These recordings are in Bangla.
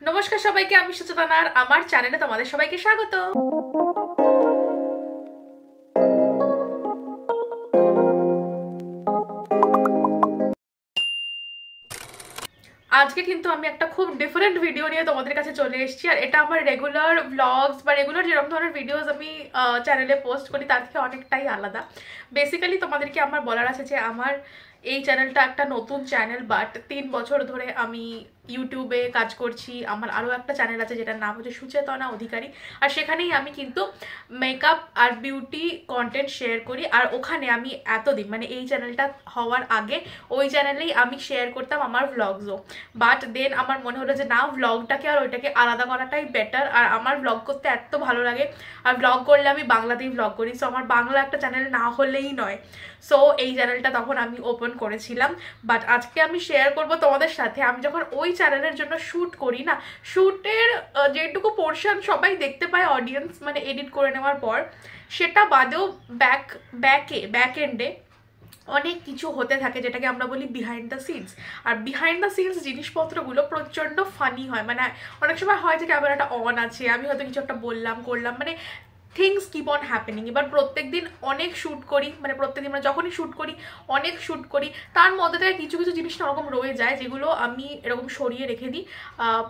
নমস্কার সবাইকে, আমি সুচেতনা আর আমার চ্যানেলে তোমাদের সবাইকে স্বাগত। আজকে কিন্তু আমি একটা খুব ডিফারেন্ট ভিডিও নিয়ে তোমাদের কাছে চলে এসেছি। আর এটা আমার রেগুলার ব্লগস বা রেগুলার যেরকম ধরনের ভিডিওস আমি চ্যানেলে পোস্ট করি তার থেকে অনেকটাই আলাদা। বেসিক্যালি তোমাদেরকে আমার বলার আছে যে আমার এই চ্যানেলটা একটা নতুন চ্যানেল, বাট 3 বছর ধরে আমি ইউটিউবে কাজ করছি। আমার আরও একটা চ্যানেল আছে যেটার নাম হচ্ছে সুচেতনা অধিকারী, আর সেখানেই আমি কিন্তু মেকআপ আর বিউটি কন্টেন্ট শেয়ার করি। আর ওখানে আমি এতদিন মানে এই চ্যানেলটা হওয়ার আগে ওই চ্যানেলেই আমি শেয়ার করতাম আমার ভ্লগসও, বাট দেন আমার মনে হলো যে না, ভ্লগটাকে আর ওইটাকে আলাদা করাটাই বেটার। আর আমার ভ্লগ করতে এত ভালো লাগে, আর ভ্লগ করলে আমি বাংলাতেই ভ্লগ করি, সো আমার বাংলা একটা চ্যানেল না হলেই নয়। সো এই চ্যানেলটা তখন আমি ওপেন করেছিলাম, বাট আজকে আমি শেয়ার করব তোমাদের সাথে আমি যখন ওই চ্যানেলের জন্য শ্যুট করি না, শ্যুটের যেটুকু পোর্শন সবাই দেখতে পায় অডিয়েন্স, মানে এডিট করে নেওয়ার পর, সেটা বাদেও ব্যাক এন্ডে অনেক কিছু হতে থাকে যেটাকে আমরা বলি বিহাইন্ড দ্য সিনস। আর বিহাইন্ড দ্য সিনস জিনিসপত্রগুলো প্রচণ্ড ফানি হয়। মানে অনেক সময় হয় যে ক্যামেরাটা অন আছে, আমি হয়তো কিছু একটা বললাম করলাম, মানে থিংস কিপ অন হ্যাপেনিং। এবার প্রত্যেক দিন অনেক শ্যুট করি, মানে প্রত্যেক দিন মানে যখনই শ্যুট করি অনেক শ্যুট করি, তার মধ্যে থেকে কিছু কিছু জিনিস ওরকম রয়ে যায় যেগুলো আমি এরকম সরিয়ে রেখে দিই,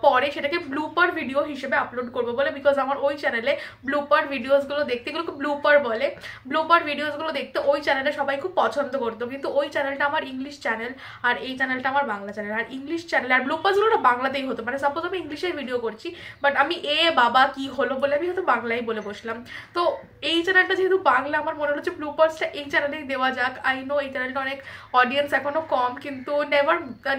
পরে সেটাকে ব্লুপার ভিডিও হিসেবে আপলোড করবো বলে। বিকজ আমার ওই চ্যানেলে ব্লুপার ভিডিওসগুলো দেখতে, এগুলোকে ব্লুপার বলে, ব্লুপার ভিডিওসগুলো দেখতে ওই চ্যানেলে সবাই খুব পছন্দ করতো। কিন্তু ওই চ্যানেলটা আমার ইংলিশ চ্যানেল আর এই চ্যানেলটা আমার বাংলা চ্যানেল। আর ইংলিশ চ্যানেল আর ব্লুপারসগুলো না বাংলাতেই হতো, মানে সাপোজ আমি ইংলিশে ভিডিও করছি বাট আমি বাবা কি হলো বলে আমি হয়তো বাংলাই বলে বসলাম। তো এই চ্যানেলটা যেহেতু বাংলা, আমার মনে হচ্ছে ব্লুপার্সটা এই চ্যানেলেই দেওয়া যাক। আই নো এই চ্যানেলটা অনেক অডিয়েন্স এখনো কম, কিন্তু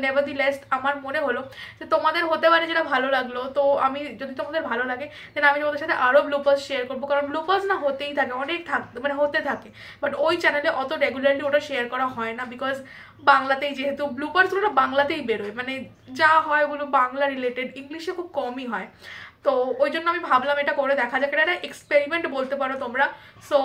নেভারদিলেস আমার মনে হলো যে তোমাদের হতে পারে যেটা ভালো লাগলো। তো আমি যদি তোমাদের ভালো লাগে দেন আমি তোমাদের সাথে আরও ব্লুপার্স শেয়ার করবো, কারণ ব্লুপার্স না হতেই থাকে, অনেক মানে হতে থাকে, বাট ওই চ্যানেলে অত রেগুলারলি ওটা শেয়ার করা হয় না। বিকজ বাংলাতেই যেহেতু ব্লুপার্সগুলো বাংলাতেই বেরোয়, মানে যা হয় ওগুলো বাংলা রিলেটেড, ইংলিশে খুব কমই হয়। তো ওই জন্য আমি ভাবলাম এটা করে দেখা যাক, এটা একটা এক্সপেরিমেন্ট বলতে পারো তোমরা। সো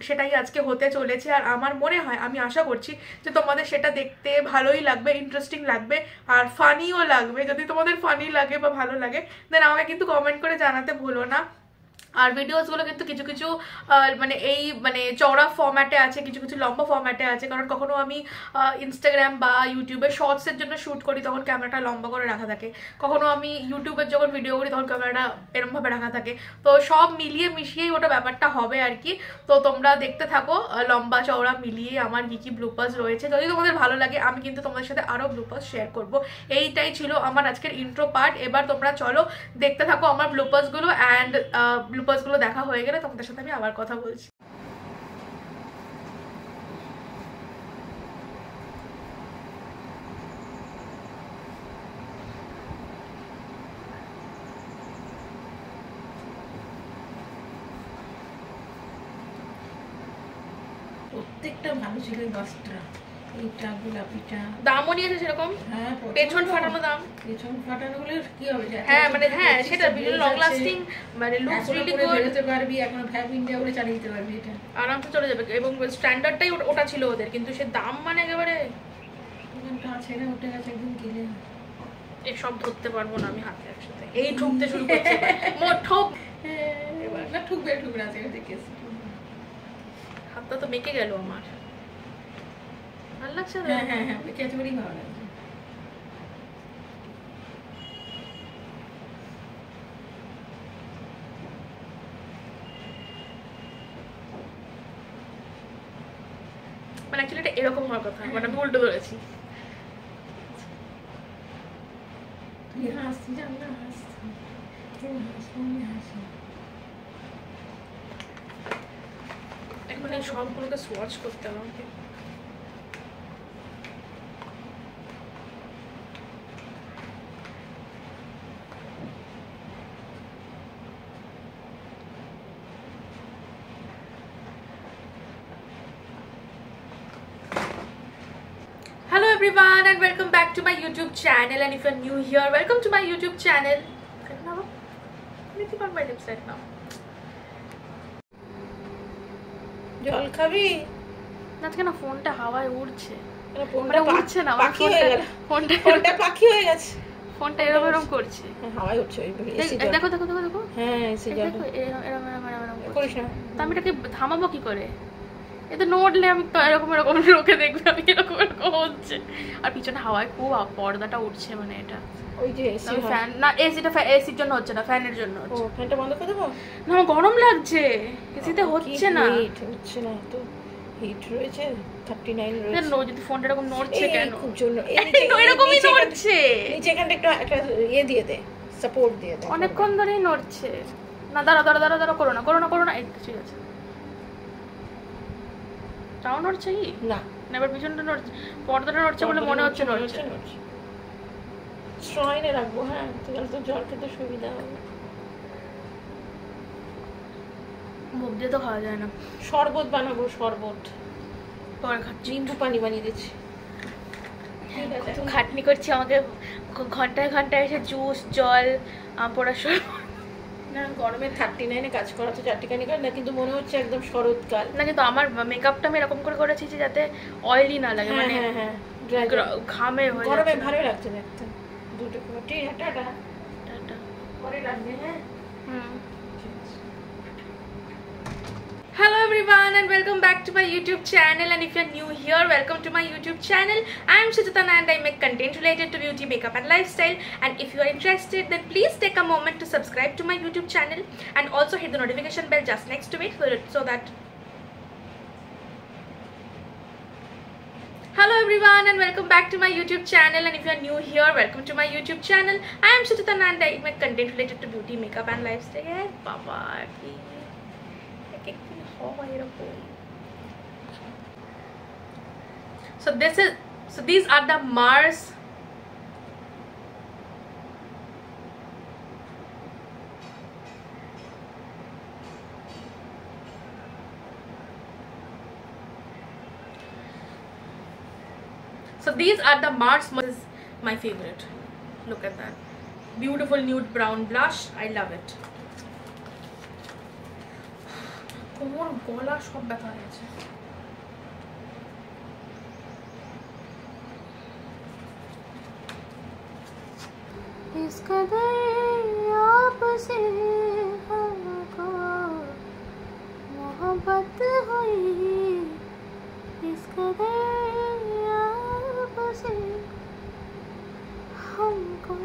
সেটাই আজকে হতে চলেছে, আর আমার মনে হয়, আমি আশা করছি যে তোমাদের সেটা দেখতে ভালোই লাগবে, ইন্টারেস্টিং লাগবে আর ফানিও লাগবে। যদি তোমাদের ফানি লাগে বা ভালো লাগে দেন আমাকে কিন্তু কমেন্ট করে জানাতে ভুলো না। আর ভিডিওসগুলো কিন্তু কিছু কিছু মানে এই মানে চওড়া ফরম্যাটে আছে, কিছু কিছু লম্বা ফরম্যাটে আছে, কারণ কখনো আমি ইনস্টাগ্রাম বা ইউটিউবে শর্টসের জন্য শ্যুট করি তখন ক্যামেরাটা লম্বা করে রাখা থাকে, কখনো আমি ইউটিউবের যখন ভিডিও করি তখন ক্যামেরাটা এরমভাবে রাখা থাকে। তো সব মিলিয়ে মিশিয়েই ওটা ব্যাপারটা হবে আর কি। তো তোমরা দেখতে থাকো লম্বা চওড়া মিলিয়ে আমার কি কি ব্লুপার্স রয়েছে। যদি তোমাদের ভালো লাগে আমি কিন্তু তোমাদের সাথে আরও ব্লুপার্স শেয়ার করবো। এইটাই ছিল আমার আজকের ইন্ট্রো পার্ট। এবার তোমরা চলো দেখতে থাকো আমার ব্লুপার্সগুলো, অ্যান্ড ব্লুপার্সগুলো দেখা হয়ে গেলে তোমাদের সাথে আমি আবার কথা বলছি। প্রত্যেকটা ভালো ছিল এই বস্ত্র, এইটা গোলাপিটা দামও নিয়েছে সেরকম। হ্যাঁ, পেছন ফাটানো দাম, পেছন ফাটানো গুলো কি হবে? হ্যাঁ মানে হ্যাঁ সেটা লং লাস্টিং, মানে লুকস রিয়েলি গুড, বেরোতে পারবি এখন, ফ্যাব ইন্ডিয়া বলে চালিয়ে দিতে পারবি, এটা আরামসে চলে যাবে। এবং স্ট্যান্ডার্ডটাই ওটা ছিল ওদের, কিন্তু সে দাম মানে একেবারে ছেড়ে উঠে গেছে একদিন কিনে। এসব ধরতে পারবো না আমি হাতে একসাথে, এই ঠুকতে শুরু করছে মোট ঠোক। এবার না ঠুকবে ঠুকবে আছে দেখেছি, হাতটা তো মেকে গেল আমার, ভালো লাগছে না? হ্যাঁ হ্যাঁ হ্যাঁ বেঁকে আছে বলেই ভালো লাগছে। মানে অ্যাকচুয়ালি এটা এরকম হওয়ার কথা, মানে আমি উল্টো ধরেছি। তুই হাসছি জান না, হাসছি আমি হাসি। এখন এই সবগুলোকে সোয়াচ করতে হবে আমাকে। Hello everyone and welcome back to my YouTube channel, and if you're new here, welcome to my YouTube channel. Anything on my lips right now? জল খাবি? আজকে না ফোনটা হাওয়ায় উড়ছে, ফোনটা উড়ছে না, পাখি হয়ে গেল, ফোনটা পাখি হয়ে গেছে। ফোনটা এরকম এরকম করছে। হাওয়াই উঠছে ওই এসি। দেখো দেখো দেখো দেখো। হ্যাঁ এসি জল এরকম এরকম এরকম এরকম করিস না। তো আমি এটাকে থামাবো কি করে? এতে নড়লে আমি তো এরকম এরকম লোকে দেখবে আমি এরকম এরকম হচ্ছে। আর পিছনে হাওয়ায় খুব পর্দাটা উঠছে, মানে এটা ওই যে এসি ফ্যান না, এসিটা এসির জন্য হচ্ছে না, ফ্যানের জন্য হচ্ছে। ও ফ্যানটা বন্ধ করে দেবো না আমার গরম লাগছে, এসিতে হচ্ছে না। হচ্ছে না তো হিট রয়েছে 39 রয়েছে। নো যদি ফোনটা এরকম নড়ছে কেন? খুব জন্য এরকমই নড়ছে। নিচে এখানটা একটা ইয়ে দিয়ে দে, সাপোর্ট দিয়ে দে। অনেকক্ষণ ধরেই নড়ছে। না দাঁড়া দাঁড়া দাঁড়া দাঁড়া, করো না করো না করো না। এই ঠিক আছে, তাও নড়ছে কি না? না এবার পিছনটা নড়ছে, পর্দাটা নড়ছে বলে মনে হচ্ছে নড়ছে। স্ট্রয়নে রাখবো। হ্যাঁ তাহলে তো জল খেতে সুবিধা হবে। মুখ দিয়ে তো খাওয়া যায় না। শরবত বানাবো, শরবত পরে খাচ্ছি, নিম্বু পানি বানিয়ে দিচ্ছি। খাটনি করছি, আমাকে ঘন্টায় ঘন্টায় এসে জুস জল পড়া শুরু। না গরমে 39-এ কাজ করা তো চারটিখানি কাজ না, কিন্তু মনে হচ্ছে একদম শরৎকাল। না কিন্তু আমার মেকআপটা আমি এরকম করে করেছি যে যাতে অয়েলি না লাগে, মানে হ্যাঁ ঘামে হয়ে গরমে যাচ্ছে। ভালো লাগছে দেখতে। দুটো কোটি টাটা টাটা। পরে রাখবে। হ্যাঁ Hello everyone and welcome back to my YouTube channel, and if you're new here, welcome to my YouTube channel. I am Suchitana and I make content related to beauty, makeup and lifestyle, and if you are interested then please take a moment to subscribe to my YouTube channel and also hit the notification bell just next to it so that Hello everyone and welcome back to my YouTube channel, and if you are new here, welcome to my YouTube channel. I am Suchitana and I make content related to beauty, makeup and lifestyle. Baba So these are the Mars is my favorite. Look at that beautiful nude brown blush. I love it. কোমর গলা সব ব্যথা হয়ে গেছে। इस कदर आपसे हमको मोहब्बत हुई, इस कदर आपसे हमको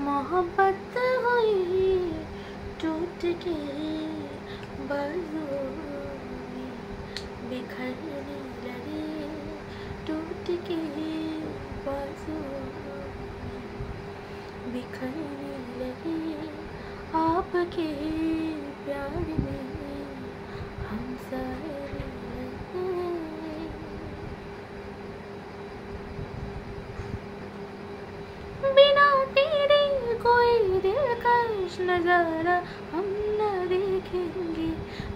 मोहब्बत हुई, टूट के बाजुओं में बिखरने लगे, टूट के बाजुओं में बिखरने लगे, आपके प्यार में हम सारे बिना तेरे कोई दिलकश नजारा हम न देखेंगे,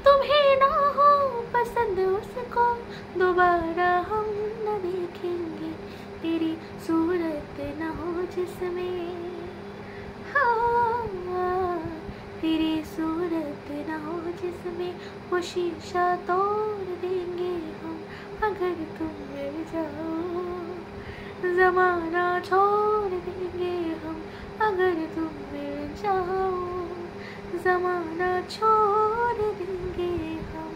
तुम्हें ना हो पसंद उसको दोबारा हम न देखेंगे, तेरी सूरत न हो जिसमें, हाँ तेरी सूरत न हो जिसमें, वो शीशा तोड़ देंगे हम अगर तुम मिल जाओ, ज़माना छोड़ देंगे हम अगर तुम मिल जाओ, ज़माना छोड़ देंगे हम।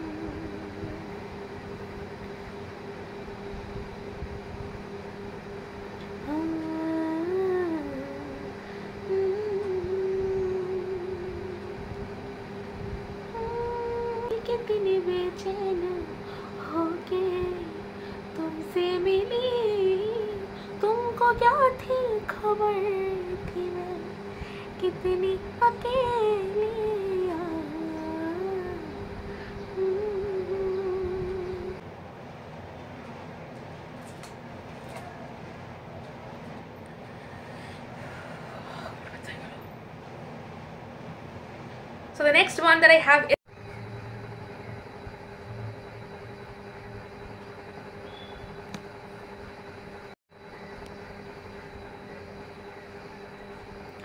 कितनी बेचैन होके तुमसे मिली, तुमको क्या थी खबर थी मैं कितनी अकेली। So the next one that I have is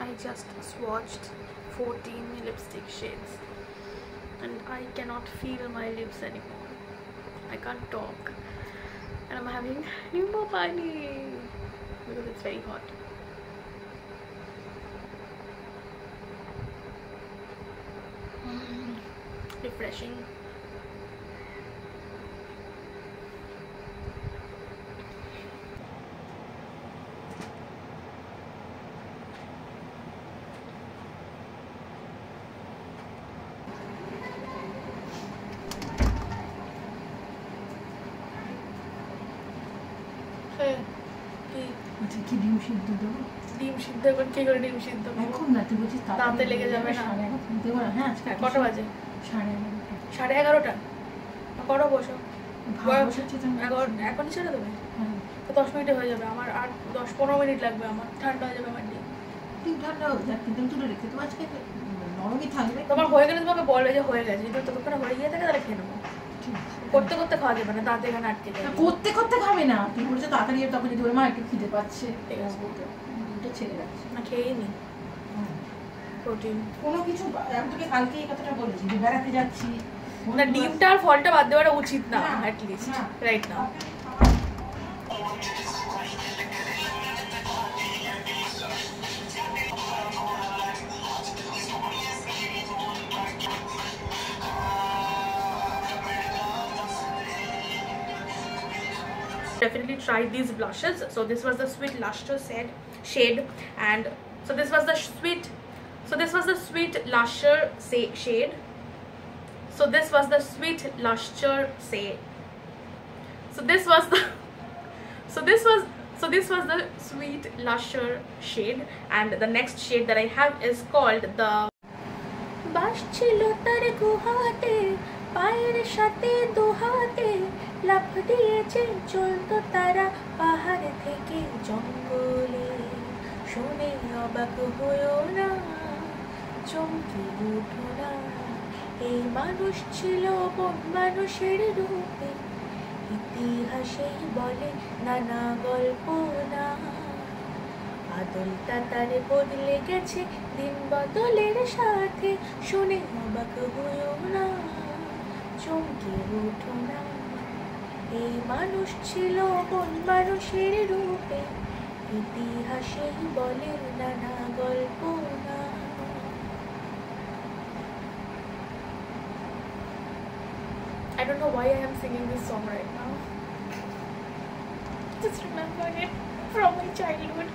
I just swatched 14 lipstick shades and I cannot feel my lips anymore. I can't talk. and I'm having nimbu pani because it's very hot. Refreshing. আচ্ছা কি ডিম সিদ্ধ দেবো? ডিম সিদ্ধ এখন কি করে ডিম সিদ্ধ এখন না, তুই বলছিস দাঁতে লেগে যাবে না? দেবো না। হ্যাঁ আজকে কটা বাজে? 11:30। 11:30টা করো বসো। এখনই ছেড়ে দেবে? হ্যাঁ তো 10 মিনিটে হয়ে যাবে। আমার আর 10-15 মিনিট লাগবে, আমার ঠান্ডা হয়ে যাবে আমার ডিম। ডিম ঠান্ডা হয়ে যাক, কিন্তু তুলে রেখে তো আজকে নরমই থাকবে। তোমার হয়ে গেলে তোমাকে বলবে যে হয়ে গেছে, যদি ততক্ষণ হয়ে গিয়ে থাকে তাহলে খেয়ে নেবো। করতে করতে খাওয়া যাবে না, দাঁত এখানে আটকে যাবে। করতে করতে খাবে না, তুই বলছে তাড়াতাড়ি, তখন যদি ওর মা একটু খিদে পাচ্ছে দুটো ছেড়ে রাখছে না খেয়েই নি প্রোটিন কোনো কিছু। আমি তোকে কালকে এই কথাটা বলেছি যে বেড়াতে যাচ্ছি, না ডিমটা আর ফলটা বাদ দেওয়াটা উচিত না at least right now. Definitely try these blushes. So this was the Sweet Lusher shade, and so this was the Sweet Lusher shade. So this was the Sweet Lusher shade. So this was the Sweet Lusher shade, and the next shade that I have is called the বাস ছিল তার গুহাতে, পায়ের সাথে দুহাতে লাফ দিয়েছে চলতো তারা পাহাড় থেকে জঙ্গলে। শুনে অবাক হয়েও না, চমকে উঠো না, এই মানুষ ছিল কোন মানুষের রূপে, ইতিহাসেই বলে নানা গল্প না। আদলটা তারে বদলে গেছে দিন বদলের সাথে, শুনে অবাক হয়েও না, চমকে উঠো না, এই মানুষ ছিল কোন মানুষের রূপে, ইতিহাসেই বলে নানা গল্প না। I don't know why I am singing this song right now. Just remember it from my childhood.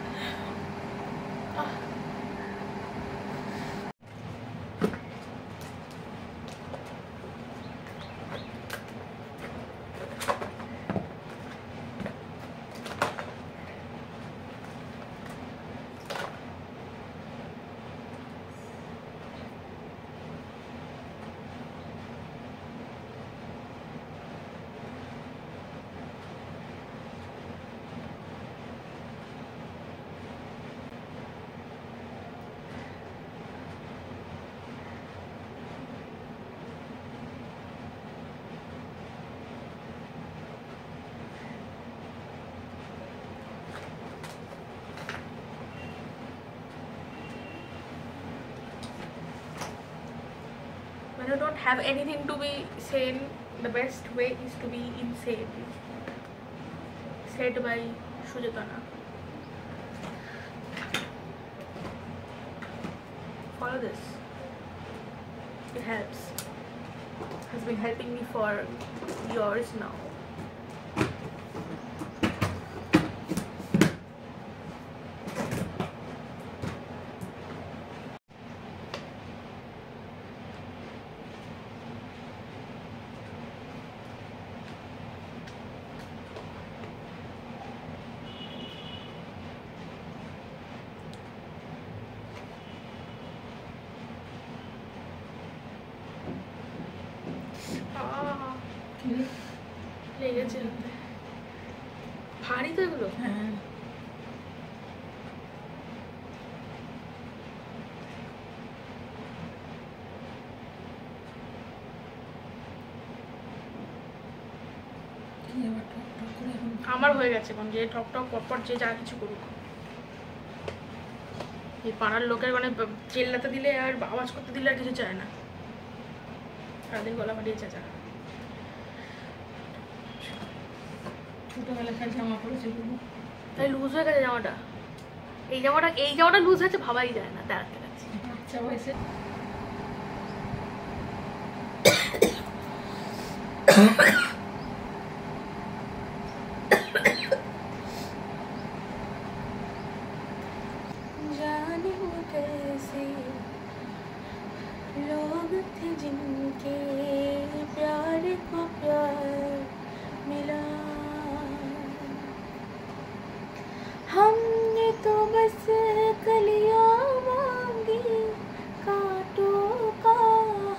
When you don't have anything to be sane, the best way is to be insane. Said by Sujatana. Follow this. It helps. Has been helping me for years now. লেগেছে ভারী তো এগুলো। হ্যাঁ আমার হয়ে গেছে এখন, যে ঠক ঠক পরপর যে যা কিছু করুক, এই পাড়ার লোকের মানে চেল্লাতে দিলে আর আওয়াজ করতে দিলে আর কিছু চায় না, সারাদিন গলা ফাটিয়ে চেঁচা। ছোটবেলাকার জামা পরেছে তাই লুজ হয়ে গেছে জামাটা। এই জামাটা লুজ হয়েছে ভাবাই যায় না, দেখাতে গেছে বাচ্চা বয়সে। जाने वो कैसे लोग थे जिनके प्यार को प्यार मिला, हमने तो बस कलियां मांगी कांटों का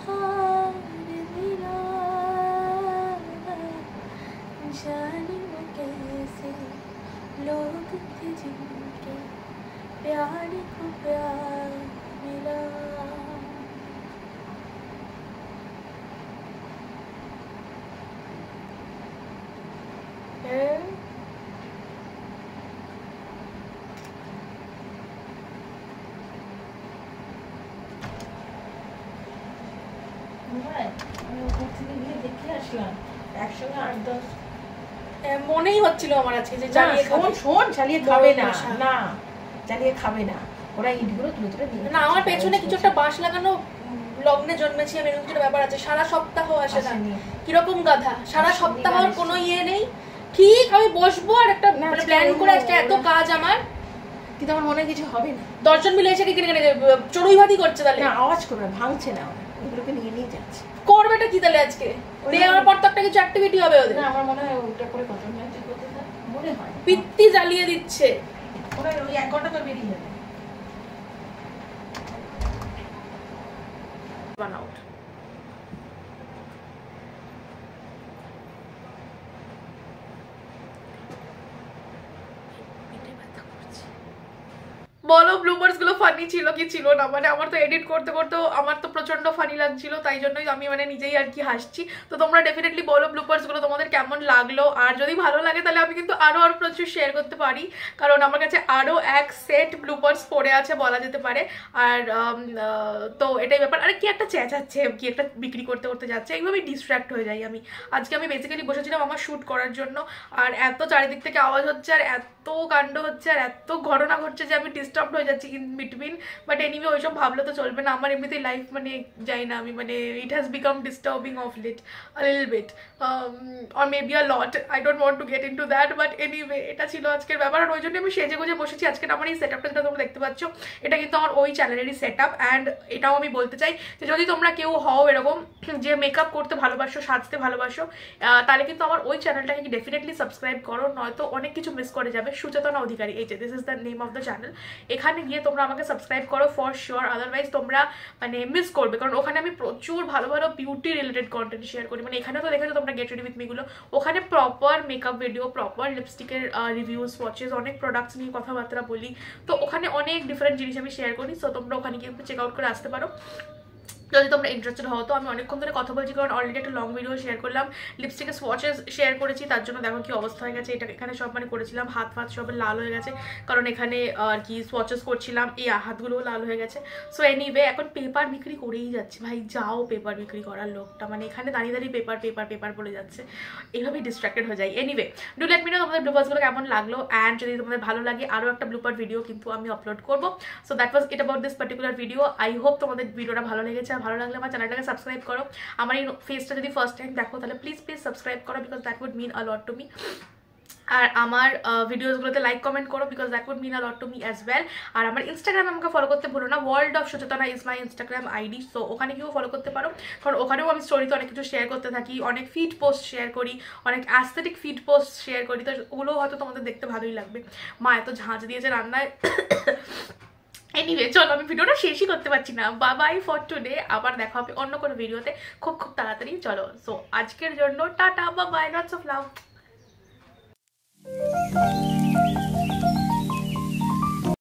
हार मिला, जाने वो कैसे लोग थे जिनके प्यार को प्यार मिला। দেখে আসলাম একসঙ্গে 8-10। মনেই হচ্ছিল আমার আজকে যে শোন চালিয়ে খাবে না, না চালিয়ে খাবে না, ওরা ইটগুলো তুলে তুলে নিয়ে না। আমার পেছনে কিছু একটা বাঁশ লাগানো, লগ্নে জন্মেছি আমি, এরকম কিছু ব্যাপার আছে। সারা সপ্তাহ আসে না, কিরকম গাধা, সারা সপ্তাহর কোনো ইয়ে নেই। ঠিক আমি বসবো আর একটা প্ল্যান করে আজকে এত কাজ আমার, কিন্তু আমার মনে কিছু হবে না। 10 জন মিলে এসে চড়ুই ভাতি করছে, তাহলে আওয়াজ করবে, ভাঙছে না, ওগুলোকে নিয়ে নিয়ে যাচ্ছে। করবেটা কি তাহলে আজকে? আমার পর তো একটা কিছু অ্যাক্টিভিটি হবে ওদের। না আমার মনে হয় ওটা করে কত মিনিট করতে মনে হয় পিত্তি জ্বালিয়ে দিচ্ছে। ওরা ওই 1 ঘন্টা তো বেরিয়ে যাবে। বানাও বলো, ব্লুপার্স গুলো ফানি ছিল কি ছিল না? মানে আমার তো এডিট করতে করতে আমার তো প্রচন্ড ফানি লাগছিল, তাই জন্যই আমি মানে নিজেই আর কি হাসছি। তো তোমরা ডেফিনেটলি বলো ব্লুপার্স গুলো তোমাদের কেমন লাগলো, আর যদি ভালো লাগে তাহলে আমি কিন্তু আরো প্রচুর শেয়ার করতে পারি, কারণ আমার কাছে আরো এক সেট ব্লুপার্স পড়ে আছে বলা যেতে পারে। আর তো এটাই ব্যাপার। আরে কি একটা চেঁচাচ্ছে, কি একটা বিক্রি করতে করতে যাচ্ছে, এইভাবেই ডিস্ট্র্যাক্ট হয়ে যাই আমি। আজকে আমি বেসিক্যালি বসেছিলাম আমার শ্যুট করার জন্য, আর এত চারিদিক থেকে আওয়াজ হচ্ছে, আর এত কাণ্ড হচ্ছে, আর এত ঘটনা ঘটছে যে আমি ডিস্টার্ব হয়ে যাচ্ছি ইন বিটুইন। বাট এনিওয়ে ওইসব ভাবলে তো চলবে না, আমার এমনিতেই লাইফ মানে যাই না আমি, মানে it has become disturbing of late a little bit or maybe a lot, I don't want to get into that. But anyway এটা ছিল আজকের ব্যাপার, আর ওই জন্য আমি সেজে গুজে বসেছি। আজকের আমার এই সেট আপটা যেটা তোমরা দেখতে পাচ্ছ, এটা কিন্তু আমার ওই চ্যানেলেরই সেট আপ। অ্যান্ড এটাও আমি বলতে চাই যে যদি তোমরা কেউ হও এরকম যে মেকআপ করতে ভালোবাসো, সাজতে ভালোবাসো, তাহলে কিন্তু আমার ওই চ্যানেলটাকে ডেফিনেটলি সাবস্ক্রাইব করো, নয়তো অনেক কিছু মিস করে যাবে। সুচেতনা অধিকারী, এই যে this is the name of the channel. এখানে গিয়ে তোমরা আমাকে সাবস্ক্রাইব করো ফর শিওর, আদারওয়াইজ তোমরা মানে মিস করবে, কারণ ওখানে আমি প্রচুর ভালো ভালো বিউটি রিলেটেড কন্টেন্ট শেয়ার করি। মানে এখানে তো দেখেছো তোমরা গেট রেডি উইথ মি গুলো, ওখানে প্রপার মেকআপ ভিডিও, প্রপার লিপস্টিকের রিভিউজ, ওয়াচেস, অনেক প্রোডাক্টস নিয়ে কথাবার্তা বলি। তো ওখানে অনেক ডিফারেন্ট জিনিস আমি শেয়ার করি। সো তোমরা ওখানে গিয়ে চেক আউট করে আসতে পারো যদি তোমরা ইন্টারেস্টেড হও। তো আমি অনেকক্ষণ ধরে কথা বলছি, কারণ অলরেডি একটা লং ভিডিও শেয়ার করলাম, লিপস্টিকের সোয়াচেস শেয়ার করেছি, তার জন্য দেখো কি অবস্থা হয়ে গেছে। এটা এখানে সব মানে করেছিলাম, হাত ফাত সব লাল হয়ে গেছে, কারণ এখানে আর কি সোয়াচেস করছিলাম, এই হাতগুলোও লাল হয়ে গেছে। সো এনিওয়ে এখন পেপার বিক্রি করেই যাচ্ছে, ভাই যাও পেপার বিক্রি করার লোকটা, মানে এখানে দাঁড়িয়ে দাঁড়িয়ে পেপার পেপার পেপার বলে যাচ্ছে, এইভাবেই ডিস্ট্রাক্টেড হয়ে যায়। Anyway do let me no তোমাদের ব্লুপার্সগুলো কেমন লাগলো, অ্যান্ড যদি তোমাদের ভালো লাগে আরও একটা ব্লুপার ভিডিও কিন্তু আমি আপলোড করবো। So that was it about this particular video. I hope তোমাদের ভিডিওটা ভালো লেগেছে, আর ভালো লাগলে আমার চ্যানেলটাকে সাবস্ক্রাইব করো। আমার এই ফেসটা যদি ফার্স্ট টাইম দেখো তাহলে প্লিজ সাবস্ক্রাইব করো, because that would mean a lot to me. আর আমার ভিডিওসগুলোতে লাইক কমেন্ট করো, because that would mean a lot to me as well. আর আমার ইনস্টাগ্রামে আমাকে ফলো করতে ভুলো না, world of Suchetana is my Instagram ID. So ওখানে কেউ ফলো করতে পারো, কারণ ওখানেও আমি স্টোরিতে অনেক কিছু শেয়ার করতে থাকি, অনেক ফিড পোস্ট শেয়ার করি, অনেক অ্যাস্থেটিক ফিড পোস্ট শেয়ার করি। তো ওগুলোও হয়তো তোমাদের দেখতে ভালোই লাগবে। মা এত ঝাঁঝ দিয়েছে রান্নায়। এনিওয়ে চলো আমি ভিডিওটা শেষই করতে পারছি না। বাই ফর টুডে, আবার দেখা হবে অন্য কোনো ভিডিওতে খুব খুব তাড়াতাড়ি। চলো সো আজকের জন্য টাটা, বাই, লটস অফ লাভ।